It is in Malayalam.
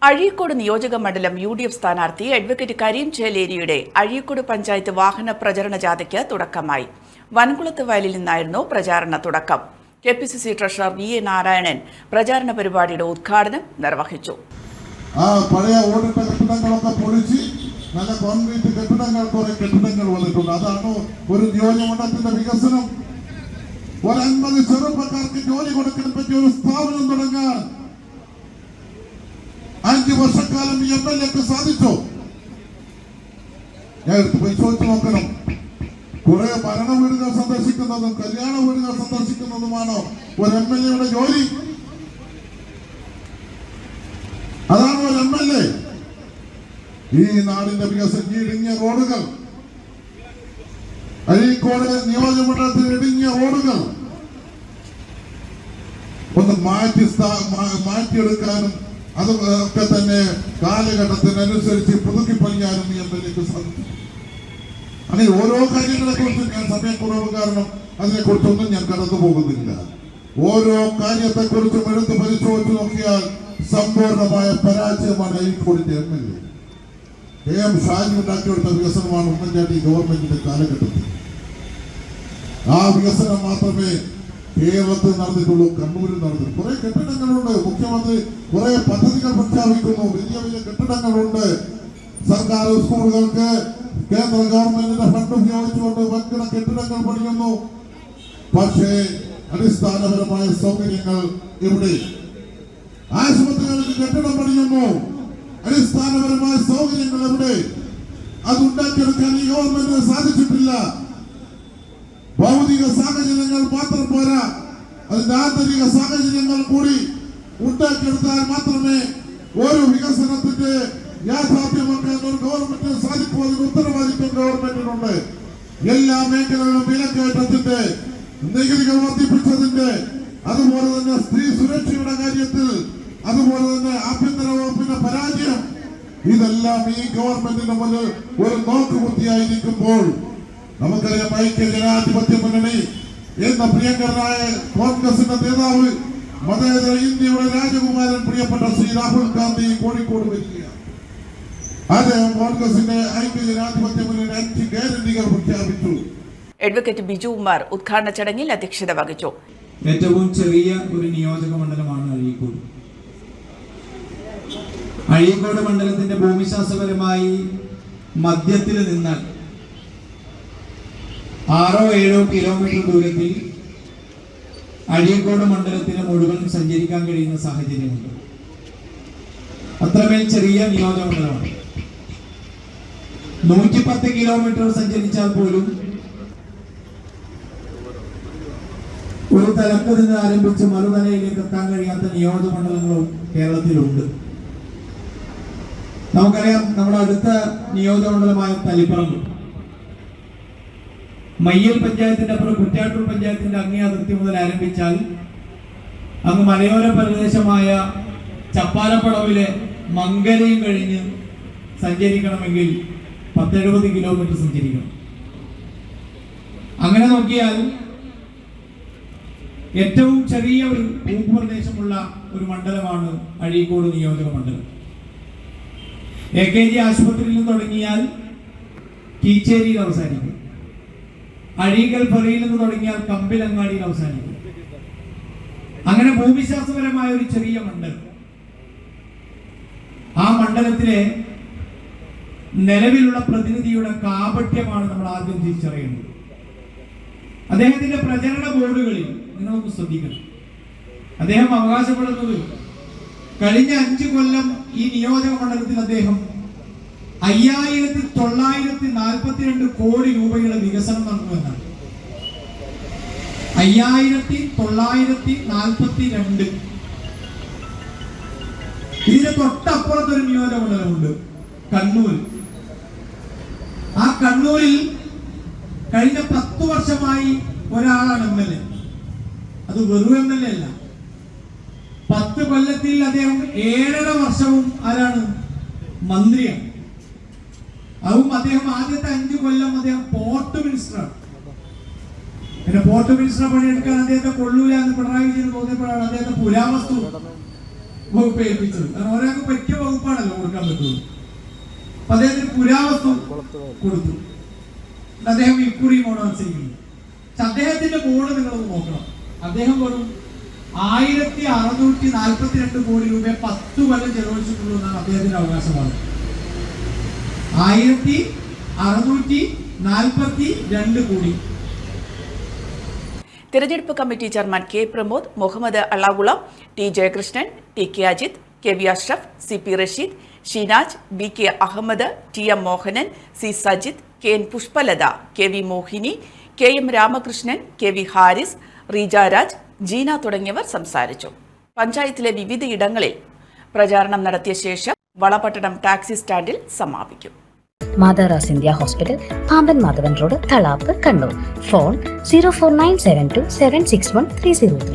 അഴീക്കോട് നിയോജക മണ്ഡലം UDF സ്ഥാനാർത്ഥി അഡ്വക്കേറ്റ് കരീം ചേലേരിയുടെ അഴീക്കോട് പഞ്ചായത്ത് വാഹന പ്രചരണ ജാഥയ്ക്ക് തുടക്കമായി. വൻകുളത്ത് വയലിൽ നിന്നായിരുന്നു പ്രചാരണ തുടക്കം. KPCC ട്രഷറർ VA നാരായണൻ പ്രചാരണ പരിപാടിയുടെ ഉദ്ഘാടനം നിർവഹിച്ചു. പഴയ ഓടിട്ട കെട്ടിടങ്ങളൊക്കെ പൊളിച്ച് നല്ല കോൺക്രീറ്റ് കെട്ടിടങ്ങൾ വന്നിട്ടുണ്ട്. അതാണ് ഒരു നിയോജകമണ്ഡലത്തിന്റെ വികസനം. 50 ചെറുപ്പക്കാർക്ക് ജോലി കൊടുക്കാൻ പറ്റിയ ഒരു സ്ഥാപനം തുടങ്ങാൻ 5 വർഷക്കാലം MLAക്ക് സാധിച്ചു. ഞാൻ എടുത്ത് പരിശോധിച്ച് നോക്കണം. കുറെ ഭരണ വീടുകൾ സന്ദർശിക്കുന്നതും കല്യാണ വീടുകൾ സന്ദർശിക്കുന്നതുമാണോ ഒരു MLAയുടെ ജോലി? അതാണ് ഒരു MLA. ഈ നാടിന്റെ വികസനം, ഈ ഇടുങ്ങിയ റോഡുകൾ, അഴീക്കോട് നിയോജകമണ്ഡലത്തിൽ ഇടുങ്ങിയ റോഡുകൾ ഒന്ന് മാറ്റിയെടുക്കാനും അതൊക്കെ തന്നെ കാലഘട്ടത്തിനനുസരിച്ച് പുതുക്കി പണിയാനും MLAക്ക് സാധിക്കും. അങ്ങനെ ഓരോ കാര്യങ്ങളെ കുറിച്ചും ഞാൻ സമയക്കുറവ് കാരണം അതിനെക്കുറിച്ചൊന്നും ഞാൻ കടന്നു പോകുന്നില്ല. ഓരോ കാര്യത്തെക്കുറിച്ചും എടുത്ത് പരിശോധിച്ച് നോക്കിയാൽ സമ്പൂർണമായ പരാജയമാണ് അഴീക്കോടിന്റെ MLA. KM ഷാജി ഉണ്ടാക്കിയെടുത്ത വികസനമാണ് ഉമ്മൻചാണ്ടി ഗവൺമെന്റിന്റെ കാലഘട്ടത്തിൽ. ആ വികസനം മാത്രമേ കേരളത്തിൽ നടന്നിട്ടുള്ളൂ, കണ്ണൂരിൽ നടന്നിട്ടുള്ളൂ. കുറെ കെട്ടിടങ്ങളുണ്ട്. മുഖ്യമന്ത്രി കുറെ പദ്ധതികൾ പ്രഖ്യാപിക്കുന്നു. വലിയ വലിയ കെട്ടിടങ്ങളുണ്ട്. സർക്കാർ സ്കൂളുകൾക്ക് കേന്ദ്ര ഗവൺമെന്റിന്റെ ഫണ്ട് ഉപയോഗിച്ചുകൊണ്ട് വൻകിട കെട്ടിടങ്ങൾ പണിയുന്നു. പക്ഷേ അടിസ്ഥാനപരമായ സൗകര്യങ്ങൾ എവിടെ? ആശുപത്രികൾക്ക് കെട്ടിടം പണിയുന്നു. അടിസ്ഥാനപരമായ സൗകര്യങ്ങൾ എവിടെ? അത് ഉണ്ടാക്കിയെടുക്കാൻ ഈ ഗവൺമെന്റിന് സാധിച്ചിട്ടില്ല. ഭൗതിക സാഹചര്യങ്ങൾ മാത്രം പോരാ, അതിന്റെ ആന്തരിക സാഹചര്യങ്ങൾ കൂടി ഉണ്ടാക്കിയെടുത്താൽ മാത്രമേ ഒരു വികസനത്തിന്റെ യാഥാർത്ഥ്യമാക്കാൻ ഒരു ഗവൺമെന്റിന് സാധിക്കൂ. അതിന് ഉത്തരവാദിത്വം ഗവൺമെന്റിനുണ്ട്. എല്ലാ മേഖലകളിലും വിലക്കയറ്റത്തിന്റെ, നികുതികൾ വർദ്ധിപ്പിച്ചതിന്റെ, അതുപോലെ തന്നെ സ്ത്രീ സുരക്ഷയുടെ കാര്യത്തിൽ, അതുപോലെ തന്നെ ആഭ്യന്തര വകുപ്പിന്റെ പരാജയം, ഇതെല്ലാം ഈ ഗവൺമെന്റിന് മുന്നിൽ ഒരു നോക്കുകുത്തിയായിരിക്കുമ്പോൾ നമുക്കറിയാം, ഐക്യ ജനാധിപത്യ മുന്നണി എന്ന പ്രിയങ്കരനായ കോൺഗ്രസിന്റെ നേതാവ്, മതേതര ഇന്ത്യയുടെ രാജകുമാരൻ പ്രിയപ്പെട്ട ശ്രീ രാഹുൽ ഗാന്ധി കോഴിക്കോട് വരികയാണ്. അദ്ദേഹം കോൺഗ്രസിന്റെ ഐക്യ ജനാധിപത്യ മുന്നണി 5 ഗ്യാരണ്ടികൾ പ്രഖ്യാപിച്ചു. അഡ്വക്കേറ്റ് ബിജു ഉമാർ ഉദ്ഘാടന ചടങ്ങിൽ അധ്യക്ഷത വഹിച്ചു. ഏറ്റവും ചെറിയ ഒരു നിയോജക മണ്ഡലമാണ് അഴീക്കോട്. അഴീക്കോട് മണ്ഡലത്തിന്റെ ഭൂമിശാസ്ത്രപരമായി മധ്യത്തിൽ നിന്നാൽ 6-7 കിലോമീറ്റർ ദൂരത്തിൽ അഴീക്കോട് മണ്ഡലത്തിന് മുഴുവൻ സഞ്ചരിക്കാൻ കഴിയുന്ന സാഹചര്യമുണ്ട്. അത്രമേൽ ചെറിയ നിയോജക മണ്ഡലമാണ്. 110 കിലോമീറ്റർ സഞ്ചരിച്ചാൽ പോലും ഒരു തലക്ക് നിന്ന് ആരംഭിച്ച് മറുതലയിലേക്ക് എത്താൻ കഴിയാത്ത നിയോജക മണ്ഡലങ്ങളും കേരളത്തിലുണ്ട്. നമുക്കറിയാം, നമ്മുടെ അടുത്ത നിയോജക മണ്ഡലമായ തളിപ്പറമ്പ്, മയ്യൽ പഞ്ചായത്തിന്റെ അപ്പുറം കുറ്റാട്ടൂർ പഞ്ചായത്തിന്റെ അങ്ങേ അതിർത്തി മുതൽ ആരംഭിച്ചാൽ അങ്ങ് മലയോര പ്രദേശമായ ചപ്പാലപ്പടവിലെ മംഗലയും കഴിഞ്ഞ് സഞ്ചരിക്കണമെങ്കിൽ 10-70 കിലോമീറ്റർ സഞ്ചരിക്കണം. അങ്ങനെ നോക്കിയാൽ ഏറ്റവും ചെറിയ ഒരു ഭൂപ്രദേശമുള്ള ഒരു മണ്ഡലമാണ് അഴീക്കോട് നിയോജക മണ്ഡലം. AKG ആശുപത്രിയിൽ നിന്ന് തുടങ്ങിയാൽ കീച്ചേരിയിൽ അവസാനിക്കും. അഴീക്കൽ ഫെറിയിൽ നിന്ന് തുടങ്ങിയാൽ കമ്പിലങ്ങാടിയിൽ അവസാനിക്കും. അങ്ങനെ ഭൂമിശാസ്ത്രപരമായ ഒരു ചെറിയ മണ്ഡലം. ആ മണ്ഡലത്തിലെ നിലവിലുള്ള പ്രതിനിധിയുടെ കാപട്യമാണ് നമ്മൾ ആദ്യം തിരിച്ചറിയേണ്ടത്. അദ്ദേഹത്തിന്റെ പ്രചരണ ബോർഡുകളിൽ നിങ്ങളൊന്ന് ശ്രദ്ധിക്കണം. അദ്ദേഹം അവകാശപ്പെടുന്നത് കഴിഞ്ഞ 5 കൊല്ലം ഈ നിയോജക മണ്ഡലത്തിൽ അദ്ദേഹം 5942 കോടി രൂപയുടെ വികസനം നടത്തുമെന്നാണ്. 5942. ഇതിന് തൊട്ടപ്പുറത്തൊരു നിയോജക മണ്ഡലമുണ്ട്, കണ്ണൂർ. ആ കണ്ണൂരിൽ കഴിഞ്ഞ 10 വർഷമായി ഒരാളാണ് MLA. അത് വെറും MLA അല്ല. 10 കൊല്ലത്തിൽ അദ്ദേഹം 7.5 വർഷവും ആരാണ്? മന്ത്രിയാണ്. അതും അദ്ദേഹം ആദ്യത്തെ 5 കൊല്ലം അദ്ദേഹം പോർട്ട് മിനിസ്റ്ററാണ്. പിന്നെ പോർട്ട് മിനിസ്റ്റർ പണിയെടുക്കാൻ അദ്ദേഹത്തെ കൊള്ളൂല എന്ന് പിണറായി വിജയൻ തോന്നിയപ്പോഴാണ് അദ്ദേഹത്തെ പുരാവസ്തു വകുപ്പ് ഏൽപ്പിച്ചത്. കാരണം ഒരാൾക്ക് പറ്റിയ വകുപ്പ് കൊടുക്കാനല്ലോ കൊടുക്കാൻ പറ്റുള്ളൂ. അപ്പൊ അദ്ദേഹത്തിന് പുരാവസ്തു കൊടുത്തു. അദ്ദേഹം ഇക്കുറി മോഡ് അനുസരിക്കുന്നു. പക്ഷെ അദ്ദേഹത്തിന്റെ ബോർഡ് നിങ്ങളൊന്ന് നോക്കണം. അദ്ദേഹം വെറും 1642 കോടി രൂപ 10 കൊല്ലം ചെലവഴിച്ചിട്ടുള്ളൂ എന്നാണ് അദ്ദേഹത്തിന്റെ അവകാശമാണ്. 1642 കോടി. തിരഞ്ഞെടുപ്പ് committee chairman K Pramod, Muhammad Allakulam, T Jayakrishnan, T K Ajith, K V Ashraf, C P Rasheed, Shinaj, B K Ahmed, T M Mohanan, C Sajith, K N Pushpalatha, K V Mohini, K M Ramakrishnan, K V Haris, Reeja Raj, Jeena തുടങ്ങിയവർ സംസാരിച്ചു. പഞ്ചായത്തിലെ വിവിധയിടങ്ങളിൽ പ്രചാരണം നടത്തിയ ശേഷം വളപട്ടണം ടാക്സി സ്റ്റാൻഡിൽ സമാപിക്കും. മാതാറാസ് India hospital, Pamban Madhavan road, Thalap, Kannur. Phone 04972 761 303.